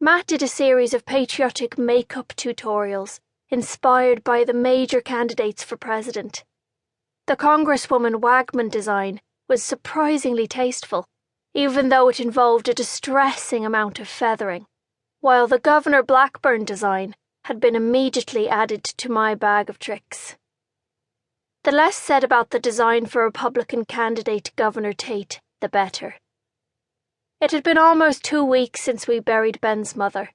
Matt did a series of patriotic makeup tutorials inspired by the major candidates for president. The Congresswoman Wagman design was surprisingly tasteful, even though it involved a distressing amount of feathering, while the Governor Blackburn design had been immediately added to my bag of tricks. The less said about the design for Republican candidate Governor Tate, the better. It had been almost 2 weeks since we buried Ben's mother,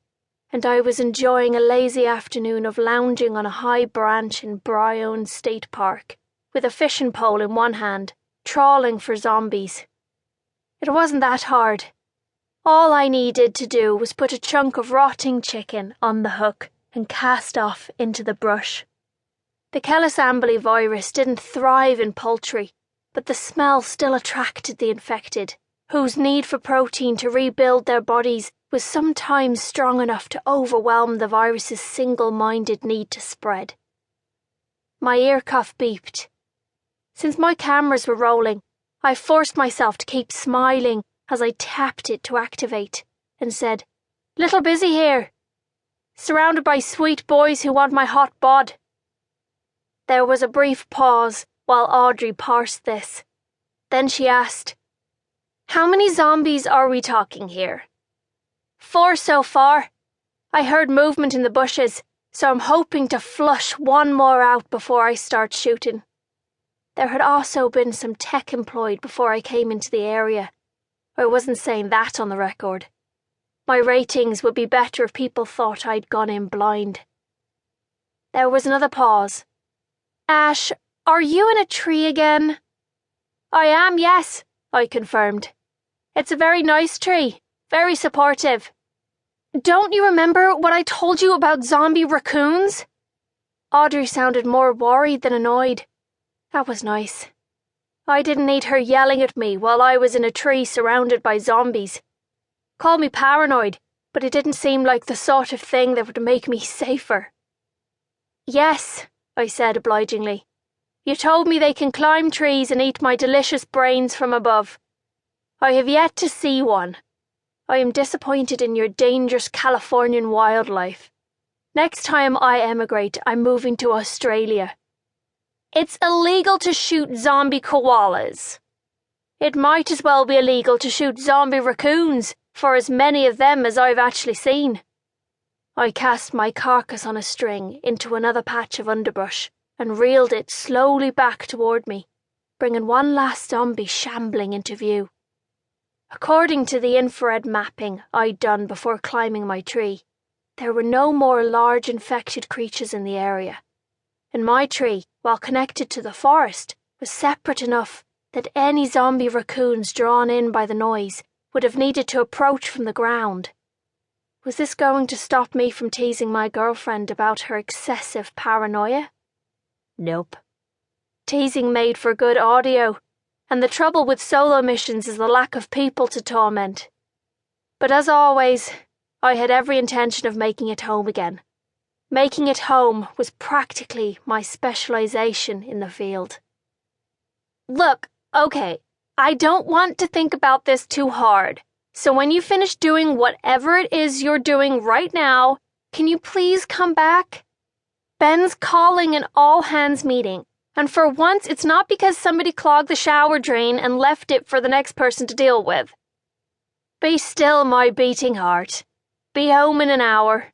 and I was enjoying a lazy afternoon of lounging on a high branch in Bryon State Park, with a fishing pole in one hand, trawling for zombies. It wasn't that hard. All I needed to do was put a chunk of rotting chicken on the hook and cast off into the brush. The Kellisamboli virus didn't thrive in poultry, but the smell still attracted the infected, whose need for protein to rebuild their bodies was sometimes strong enough to overwhelm the virus's single-minded need to spread. My ear cuff beeped. Since my cameras were rolling, I forced myself to keep smiling as I tapped it to activate, and said, "Little busy here. Surrounded by sweet boys who want my hot bod." There was a brief pause while Audrey parsed this. Then she asked, "How many zombies are we talking here?" "4 so far. I heard movement in the bushes, so I'm hoping to flush one more out before I start shooting." There had also been some tech employed before I came into the area. I wasn't saying that on the record. My ratings would be better if people thought I'd gone in blind. There was another pause. "Ash, are you in a tree again?" "I am, yes," I confirmed. "It's a very nice tree, very supportive." "Don't you remember what I told you about zombie raccoons?" Audrey sounded more worried than annoyed. That was nice. I didn't need her yelling at me while I was in a tree surrounded by zombies. Call me paranoid, but it didn't seem like the sort of thing that would make me safer. "Yes," I said obligingly. "You told me they can climb trees and eat my delicious brains from above. I have yet to see one. I am disappointed in your dangerous Californian wildlife. Next time I emigrate, I'm moving to Australia." "It's illegal to shoot zombie koalas." "It might as well be illegal to shoot zombie raccoons, for as many of them as I've actually seen." I cast my carcass on a string into another patch of underbrush and reeled it slowly back toward me, bringing one last zombie shambling into view. According to the infrared mapping I'd done before climbing my tree, there were no more large infected creatures in the area. And my tree, while connected to the forest, was separate enough that any zombie raccoons drawn in by the noise would have needed to approach from the ground. Was this going to stop me from teasing my girlfriend about her excessive paranoia? Nope. Teasing made for good audio, and the trouble with solo missions is the lack of people to torment. But as always, I had every intention of making it home again. Making it home was practically my specialization in the field. "Look, okay, I don't want to think about this too hard, so when you finish doing whatever it is you're doing right now, can you please come back? Ben's calling an all-hands meeting, and for once it's not because somebody clogged the shower drain and left it for the next person to deal with. Be still, my beating heart. Be home in an hour."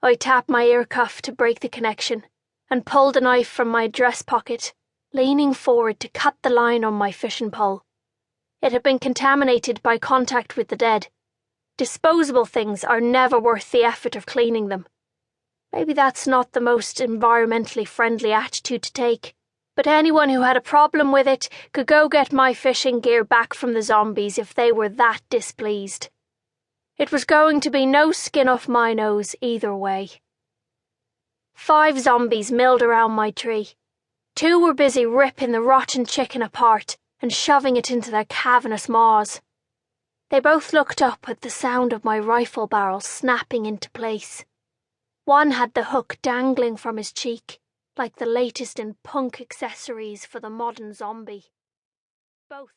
I tapped my ear cuff to break the connection and pulled a knife from my dress pocket, leaning forward to cut the line on my fishing pole. It had been contaminated by contact with the dead. Disposable things are never worth the effort of cleaning them. Maybe that's not the most environmentally friendly attitude to take, but anyone who had a problem with it could go get my fishing gear back from the zombies if they were that displeased. It was going to be no skin off my nose either way. 5 zombies milled around my tree. 2 were busy ripping the rotten chicken apart and shoving it into their cavernous maws. They both looked up at the sound of my rifle barrel snapping into place. One had the hook dangling from his cheek, like the latest in punk accessories for the modern zombie. Both